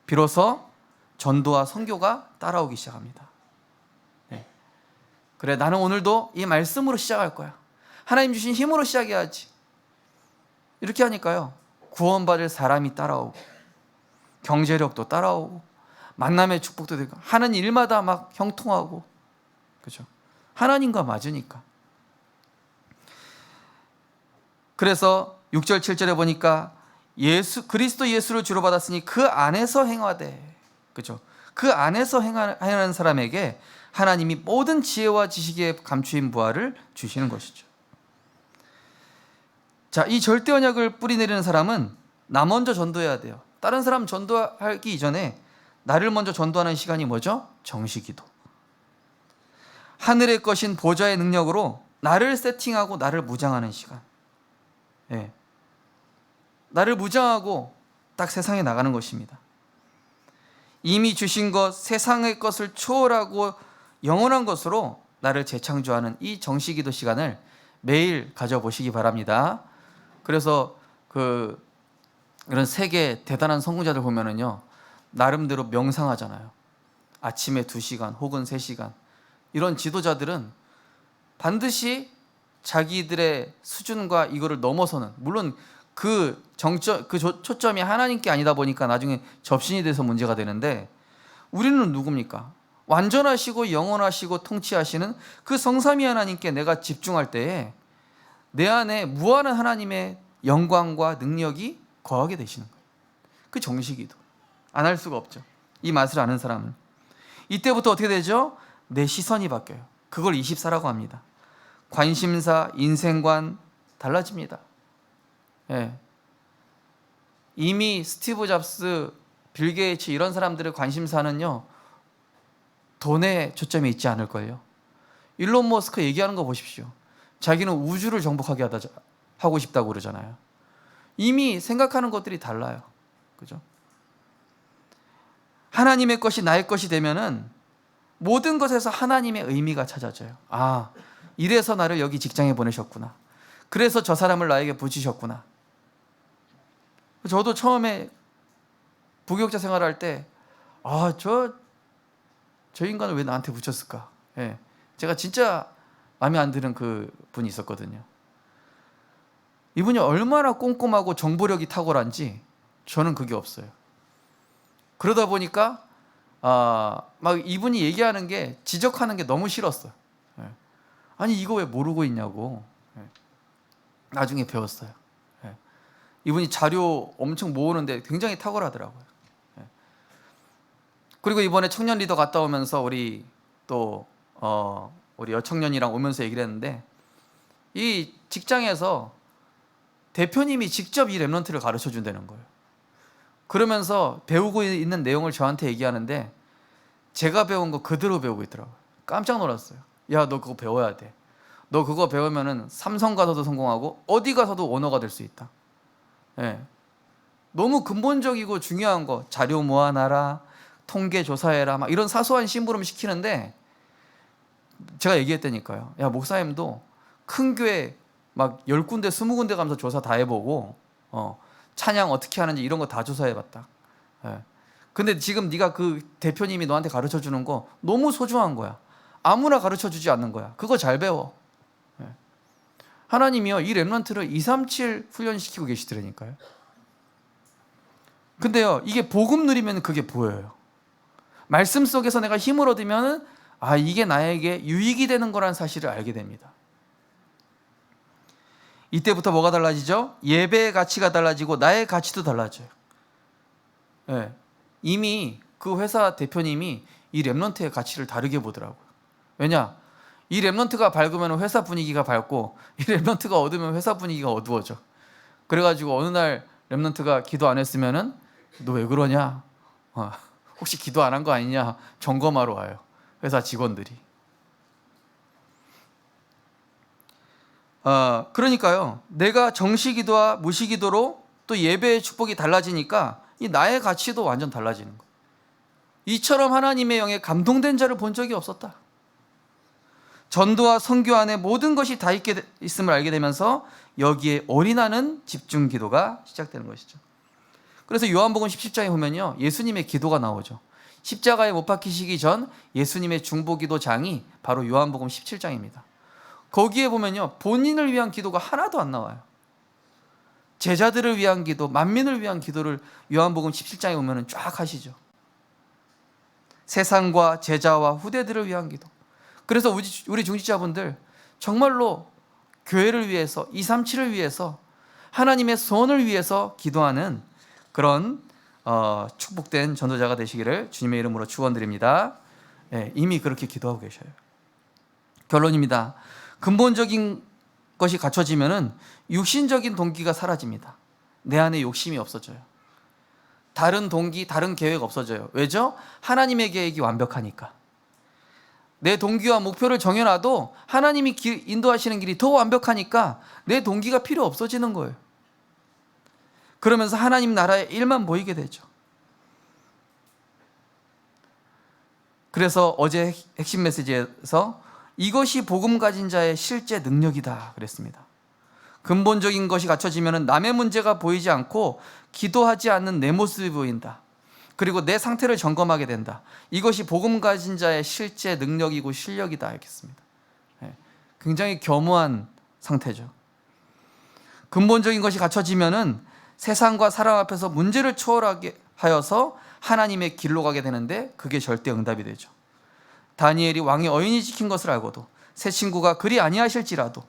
비로소 전도와 선교가 따라오기 시작합니다. 그래, 나는 오늘도 이 말씀으로 시작할 거야. 하나님 주신 힘으로 시작해야지. 이렇게 하니까요, 구원받을 사람이 따라오고 경제력도 따라오고 만남의 축복도 되고 하는 일마다 막 형통하고, 그죠? 하나님과 맞으니까. 그래서 6절 7절에 보니까 그리스도 예수를 주로 받았으니 그 안에서 행하되, 그죠? 그 안에서 행하는 사람에게 하나님이 모든 지혜와 지식의 감추인 부활을 주시는 것이죠. 자, 이 절대 언약을 뿌리내리는 사람은 나 먼저 전도해야 돼요. 다른 사람 전도하기 이전에 나를 먼저 전도하는 시간이 뭐죠? 정시기도. 하늘의 것인 보좌의 능력으로 나를 세팅하고 나를 무장하는 시간. 나를 무장하고 딱 세상에 나가는 것입니다. 이미 주신 것, 세상의 것을 초월하고 영원한 것으로 나를 재창조하는 이 정시기도 시간을 매일 가져보시기 바랍니다. 그래서 이런 세계 대단한 성공자들 보면은요, 나름대로 명상하잖아요. 아침에 2시간 혹은 3시간. 이런 지도자들은 반드시 자기들의 수준과 이거를 넘어서는, 물론 그 초점이 하나님께 아니다 보니까 나중에 접신이 돼서 문제가 되는데, 우리는 누굽니까? 완전하시고 영원하시고 통치하시는 그 성삼위 하나님께 내가 집중할 때에 내 안에 무한한 하나님의 영광과 능력이 거하게 되시는 거예요. 그 정시기도 안 할 수가 없죠. 이 맛을 아는 사람은. 이때부터 어떻게 되죠? 내 시선이 바뀌어요. 그걸 24라고 합니다. 관심사, 인생관 달라집니다. 이미 스티브 잡스, 빌 게이츠 이런 사람들의 관심사는요, 돈에 초점이 있지 않을걸요. 일론 머스크 얘기하는 거 보십시오. 자기는 우주를 정복하게 하고 싶다고 그러잖아요. 이미 생각하는 것들이 달라요. 그죠? 하나님의 것이 나의 것이 되면은 모든 것에서 하나님의 의미가 찾아져요. 아, 이래서 나를 여기 직장에 보내셨구나. 그래서 저 사람을 나에게 붙이셨구나. 저도 처음에 부교육자 생활할 때 저 인간을 왜 나한테 붙였을까? 예. 제가 진짜 마음에 안 드는 그 분이 있었거든요. 이분이 얼마나 꼼꼼하고 정보력이 탁월한지 저는 그게 없어요. 그러다 보니까 막 이분이 얘기하는 게, 지적하는 게 너무 싫었어요. 예. 아니 이거 왜 모르고 있냐고. 예. 나중에 배웠어요. 예. 이분이 자료 엄청 모으는데 굉장히 탁월하더라고요. 예. 그리고 이번에 청년 리더 갔다 오면서 우리 여청년이랑 오면서 얘기를 했는데, 이 직장에서 대표님이 직접 이 랩런트를 가르쳐 준다는 거예요. 그러면서 배우고 있는 내용을 저한테 얘기하는데 제가 배운 거 그대로 배우고 있더라고요. 깜짝 놀랐어요. 야, 너 그거 배워야 돼. 너 그거 배우면은 삼성 가서도 성공하고 어디 가서도 오너가 될 수 있다. 예. 너무 근본적이고 중요한 거, 자료 모아놔라, 통계 조사해라, 막 이런 사소한 심부름 시키는데, 제가 얘기했다니까요. 야, 목사님도 큰 교회 막 10군데 20군데 가면서 조사 다 해보고 찬양 어떻게 하는지 이런 거 다 조사해봤다. 예. 근데 지금 네가 그 대표님이 너한테 가르쳐 주는 거 너무 소중한 거야. 아무나 가르쳐 주지 않는 거야. 그거 잘 배워. 예. 하나님이요, 이 랩런트를 237 훈련시키고 계시더라니까요. 근데요, 이게 복음 누리면 그게 보여요. 말씀 속에서 내가 힘을 얻으면 이게 나에게 유익이 되는 거라는 사실을 알게 됩니다. 이때부터 뭐가 달라지죠? 예배의 가치가 달라지고 나의 가치도 달라져요. 예. 이미 그 회사 대표님이 이 랩런트의 가치를 다르게 보더라고요. 왜냐? 이 랩런트가 밝으면 회사 분위기가 밝고, 이 랩런트가 어두우면 회사 분위기가 어두워져. 그래가지고 어느 날 랩런트가 기도 안 했으면은 너 왜 그러냐? 혹시 기도 안 한 거 아니냐? 점검하러 와요. 회사 직원들이. 그러니까요, 내가 정시기도와 무시기도로 또 예배의 축복이 달라지니까 이 나의 가치도 완전 달라지는 거예요. 이처럼 하나님의 영에 감동된 자를 본 적이 없었다. 전도와 선교 안에 모든 것이 다 있음을 알게 되면서 여기에 올인하는 집중 기도가 시작되는 것이죠. 그래서 요한복음 17장에 보면요, 예수님의 기도가 나오죠. 십자가에 못 박히시기 전 예수님의 중보기도장이 바로 요한복음 17장입니다. 거기에 보면요, 본인을 위한 기도가 하나도 안 나와요. 제자들을 위한 기도, 만민을 위한 기도를 요한복음 17장에 보면 쫙 하시죠. 세상과 제자와 후대들을 위한 기도. 그래서 우리 중직자분들 정말로 교회를 위해서, 237을 위해서, 하나님의 선을 위해서 기도하는 그런 축복된 전도자가 되시기를 주님의 이름으로 축원드립니다. 예, 이미 그렇게 기도하고 계셔요. 결론입니다. 근본적인 것이 갖춰지면은 육신적인 동기가 사라집니다. 내 안에 욕심이 없어져요. 다른 동기, 다른 계획 없어져요. 왜죠? 하나님의 계획이 완벽하니까. 내 동기와 목표를 정해놔도 하나님이 인도하시는 길이 더 완벽하니까 내 동기가 필요 없어지는 거예요. 그러면서 하나님 나라의 일만 보이게 되죠. 그래서 어제 핵심 메시지에서 이것이 복음 가진 자의 실제 능력이다 그랬습니다. 근본적인 것이 갖춰지면 남의 문제가 보이지 않고 기도하지 않는 내 모습이 보인다. 그리고 내 상태를 점검하게 된다. 이것이 복음 가진 자의 실제 능력이고 실력이다 했습니다. 굉장히 겸허한 상태죠. 근본적인 것이 갖춰지면은 세상과 사람 앞에서 문제를 초월하게 하여서 하나님의 길로 가게 되는데 그게 절대 응답이 되죠. 다니엘이 왕의 어인이 지킨 것을 알고도 새 친구가 그리 아니하실지라도,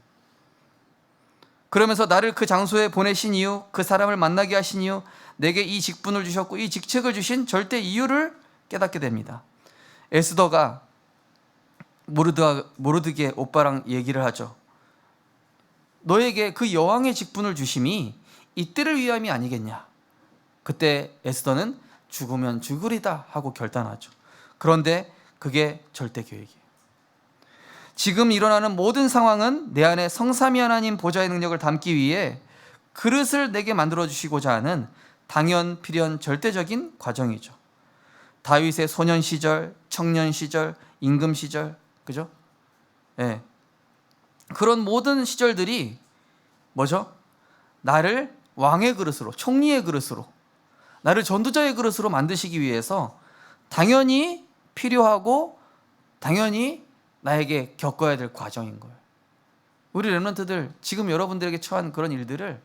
그러면서 나를 그 장소에 보내신 이유, 그 사람을 만나게 하신 이유, 내게 이 직분을 주셨고 이 직책을 주신 절대 이유를 깨닫게 됩니다. 에스더가 모르드게 오빠랑 얘기를 하죠. 너에게 그 여왕의 직분을 주심이 이 때를 위함이 아니겠냐. 그때 에스더는 죽으면 죽으리다 하고 결단하죠. 그런데 그게 절대 계획이에요. 지금 일어나는 모든 상황은 내 안에 성삼위 하나님 보좌의 능력을 담기 위해 그릇을 내게 만들어 주시고자 하는 당연 필연 절대적인 과정이죠. 다윗의 소년 시절, 청년 시절, 임금 시절, 그죠? 그런 모든 시절들이 뭐죠? 나를 왕의 그릇으로, 총리의 그릇으로, 나를 전도자의 그릇으로 만드시기 위해서 당연히 필요하고 당연히 나에게 겪어야 될 과정인 거예요. 우리 렘넌트들 지금 여러분들에게 처한 그런 일들을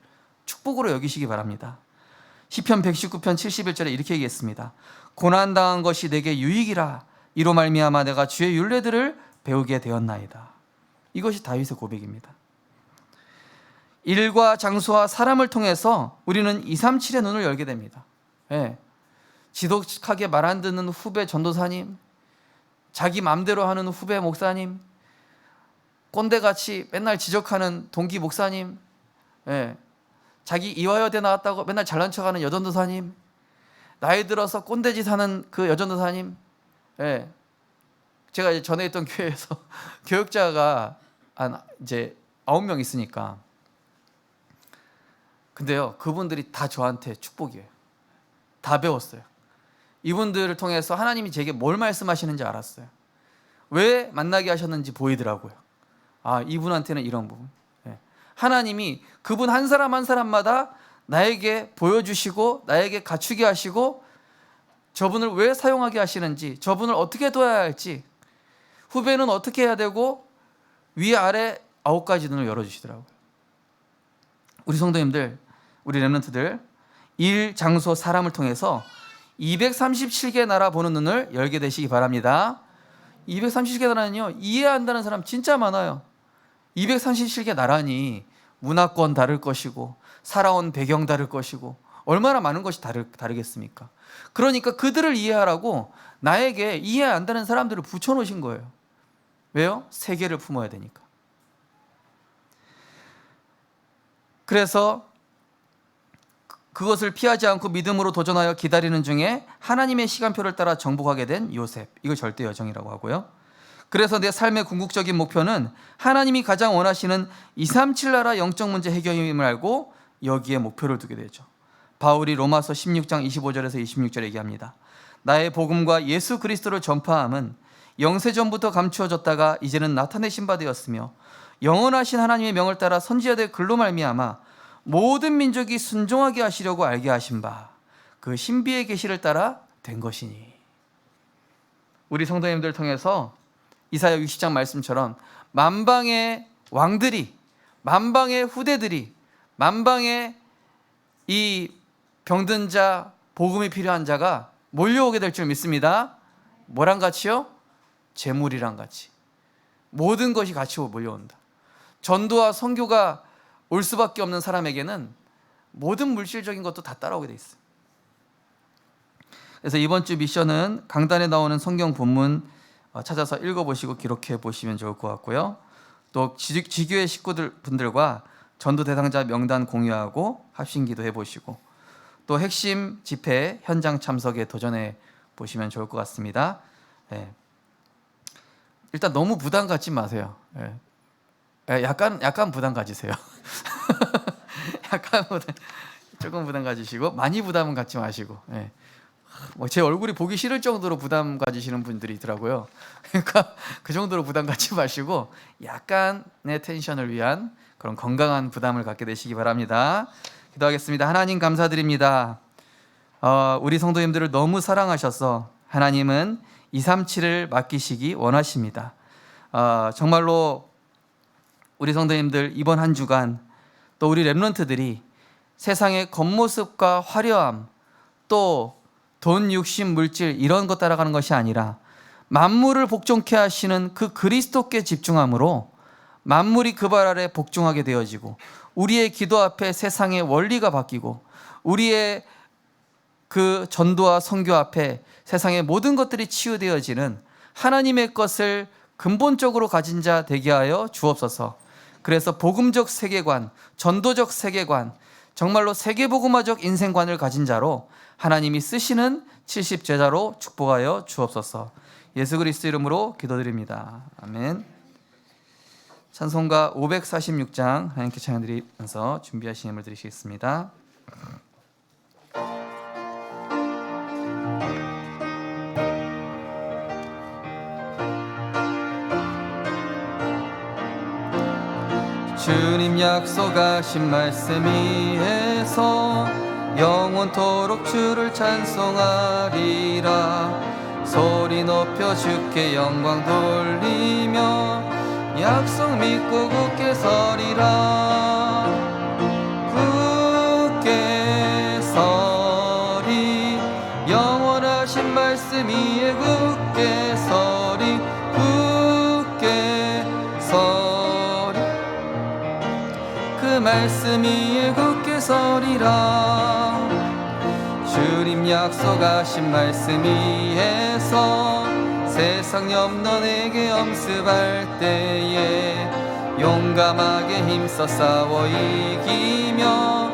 축복으로 여기시기 바랍니다. 시편 119편 71절에 이렇게 얘기했습니다. 고난당한 것이 내게 유익이라, 이로 말미암아 내가 주의 율례들을 배우게 되었나이다. 이것이 다윗의 고백입니다. 일과 장소와 사람을 통해서 우리는 237의 눈을 열게 됩니다. 예. 지독하게 말 안 듣는 후배 전도사님, 자기 맘대로 하는 후배 목사님, 꼰대같이 맨날 지적하는 동기 목사님, 예. 자기 이화여대 나왔다고 맨날 잘난 척하는 여전도사님, 나이 들어서 꼰대짓 하는 그 여전도사님, 예. 제가 이제 전에 있던 교회에서 교역자가 한 이제 9명 있으니까, 근데요, 그분들이 다 저한테 축복이에요. 다 배웠어요. 이분들을 통해서 하나님이 제게 뭘 말씀하시는지 알았어요. 왜 만나게 하셨는지 보이더라고요. 아, 이분한테는 이런 부분. 하나님이 그분 한 사람 한 사람마다 나에게 보여주시고 나에게 갖추게 하시고 저분을 왜 사용하게 하시는지, 저분을 어떻게 도와야 할지, 후배는 어떻게 해야 되고 위아래 9가지 눈을 열어주시더라고요. 우리 성도님들, 우리 렘넌트들, 일, 장소, 사람을 통해서 237개 나라 보는 눈을 열게 되시기 바랍니다. 237개 나라는요, 이해한다는 사람 진짜 많아요. 237개 나라니 문화권 다를 것이고 살아온 배경 다를 것이고 얼마나 많은 것이 다르겠습니까? 그러니까 그들을 이해하라고 나에게 이해 안 되는 사람들을 붙여놓으신 거예요. 왜요? 세계를 품어야 되니까. 그래서 그것을 피하지 않고 믿음으로 도전하여 기다리는 중에 하나님의 시간표를 따라 정복하게 된 요셉, 이걸 절대 여정이라고 하고요. 그래서 내 삶의 궁극적인 목표는 하나님이 가장 원하시는 237 나라 영적 문제 해결임을 알고 여기에 목표를 두게 되죠. 바울이 로마서 16장 25절에서 26절에 얘기합니다. 나의 복음과 예수 그리스도를 전파함은 영세전부터 감추어졌다가 이제는 나타내신 바 되었으며 영원하신 하나님의 명을 따라 선지자들의 글로 말미암아 모든 민족이 순종하게 하시려고 알게 하신 바 그 신비의 계시를 따라 된 것이니. 우리 성도님들 통해서 이사야 60장 말씀처럼 만방의 왕들이, 만방의 후대들이, 만방의 이 병든 자, 복음이 필요한 자가 몰려오게 될 줄 믿습니다. 뭐랑 같이요? 재물이랑 같이. 모든 것이 같이 몰려온다. 전도와 선교가 올 수밖에 없는 사람에게는 모든 물질적인 것도 다 따라오게 돼 있어요. 그래서 이번 주 미션은 강단에 나오는 성경 본문 찾아서 읽어보시고 기록해 보시면 좋을 것 같고요. 또 지교회 식구분들과 전도 대상자 명단 공유하고 합심기도 해보시고 또 핵심 집회 현장 참석에 도전해 보시면 좋을 것 같습니다. 일단 너무 부담 갖지 마세요. 약간 부담 가지세요. 조금 부담 가지시고 많이 부담은 갖지 마시고. 제 얼굴이 보기 싫을 정도로 부담 가지시는 분들이 있더라고요. 그러니까 그 정도로 부담 갖지 마시고 약간의 텐션을 위한 그런 건강한 부담을 갖게 되시기 바랍니다. 기도하겠습니다. 하나님 감사드립니다. 우리 성도님들을 너무 사랑하셔서 하나님은 237을 맡기시기 원하십니다. 정말로 우리 성도님들 이번 한 주간 또 우리 렘넌트들이 세상의 겉모습과 화려함 또 돈, 육신, 물질 이런 것 따라가는 것이 아니라 만물을 복종케 하시는 그 그리스도께 집중함으로 만물이 그 발 아래 복종하게 되어지고 우리의 기도 앞에 세상의 원리가 바뀌고 우리의 그 전도와 선교 앞에 세상의 모든 것들이 치유되어지는 하나님의 것을 근본적으로 가진 자 되게 하여 주옵소서. 그래서 복음적 세계관, 전도적 세계관, 정말로 세계복음화적 인생관을 가진 자로 하나님이 쓰시는 70제자로 축복하여 주옵소서. 예수 그리스도 이름으로 기도드립니다. 아멘. 찬송가 546장 하나님께 찬양드리면서 준비하신 힘을 드리시겠습니다. 주님 약속하신 말씀 위에 위에서 영원토록 주를 찬송하리라. 소리 높여 주께 영광 돌리며 약속 믿고 굳게 서리라. 굳게 서리 영원하신 말씀 위에 굳게 서리. 굳게 서리 그 말씀 위에 굳게 서리라. 주님 약속하신 말씀 위에서 세상 염려 내게 엄습할 때에 용감하게 힘써 싸워 이기며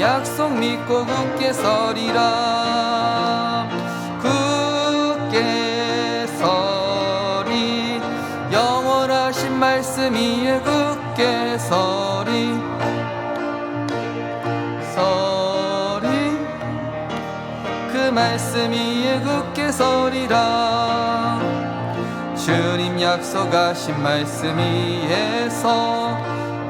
약속 믿고 굳게 서리라. 굳게 서리 영원하신 말씀 위에 굳게 서리. 그 말씀 위에 굳게 서리라. 주님 약속하신 말씀 위에서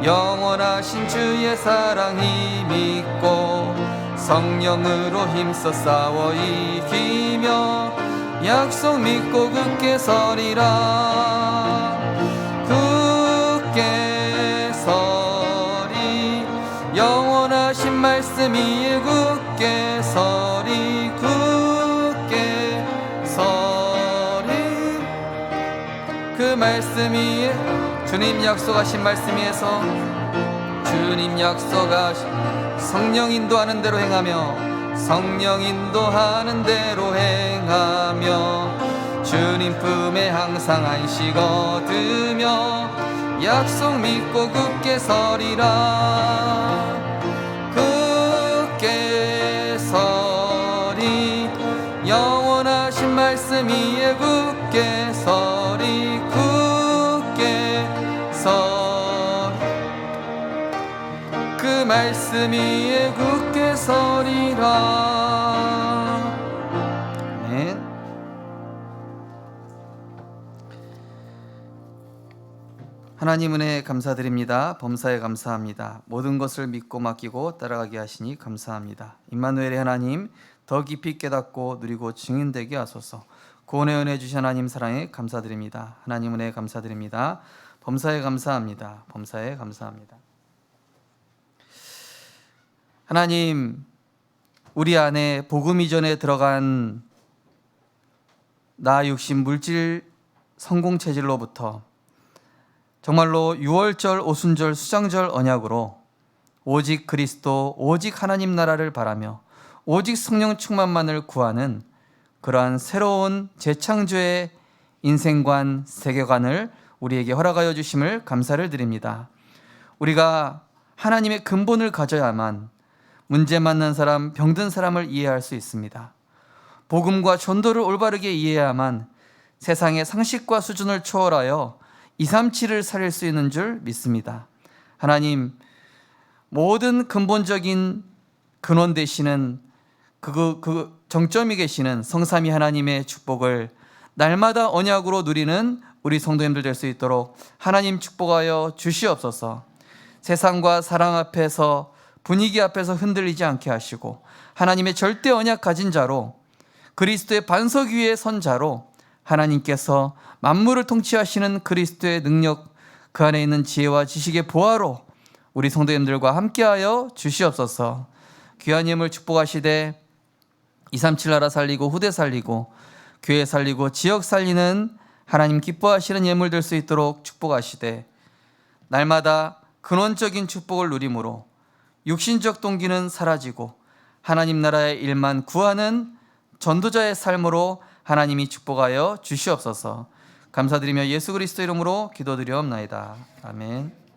영원하신 주의 사랑 힘입고 성령으로 힘써 싸워 이기며 약속 믿고 굳게 서리라. 굳게 서리 영원하신 말씀 위에 굳게 서리. 굳게 서리 그 말씀 위에 주님 약속하신 말씀 위에서 주님 약속하신 성령 인도하는 대로 행하며 성령 인도하는 대로 행하며 주님 품에 항상 안식 얻으며 약속 믿고 굳게 서리라. 굳게 서리 영원하신 말씀 위에 굳게 서리. 굳게 서리 그 말씀 위에 굳게 서리라. 아멘. 하나님 은혜 감사드립니다. 범사에 감사합니다. 모든 것을 믿고 맡기고 따라가게 하시니 감사합니다. 임마누엘의 하나님 더 깊이 깨닫고 누리고 증인되게 하소서. 구원의 은혜 주신 하나님 사랑에 감사드립니다. 하나님 은혜 감사드립니다. 범사에 감사합니다. 범사에 감사합니다. 하나님, 우리 안에 복음 이전에 들어간 나 육신 물질 성공 체질로부터 정말로 유월절, 오순절, 수장절 언약으로 오직 그리스도, 오직 하나님 나라를 바라며 오직 성령 충만만을 구하는 그러한 새로운 재창조의 인생관, 세계관을 우리에게 허락하여 주심을 감사를 드립니다. 우리가 하나님의 근본을 가져야만 문제 만난 사람, 병든 사람을 이해할 수 있습니다. 복음과 전도를 올바르게 이해해야만 세상의 상식과 수준을 초월하여 237을 살릴 수 있는 줄 믿습니다. 하나님, 모든 근본적인 근원 되시는 그 정점이 계시는 성삼위 하나님의 축복을 날마다 언약으로 누리는 우리 성도님들 될 수 있도록 하나님 축복하여 주시옵소서. 세상과 사랑 앞에서, 분위기 앞에서 흔들리지 않게 하시고 하나님의 절대 언약 가진 자로, 그리스도의 반석 위에 선 자로 하나님께서 만물을 통치하시는 그리스도의 능력, 그 안에 있는 지혜와 지식의 보화로 우리 성도님들과 함께하여 주시옵소서. 귀한 예물 축복하시되 237 나라 살리고 후대 살리고 교회 살리고 지역 살리는 하나님 기뻐하시는 예물 될 수 있도록 축복하시되 날마다 근원적인 축복을 누림으로 육신적 동기는 사라지고 하나님 나라의 일만 구하는 전도자의 삶으로 하나님이 축복하여 주시옵소서. 감사드리며 예수 그리스도 이름으로 기도드리옵나이다. 아멘.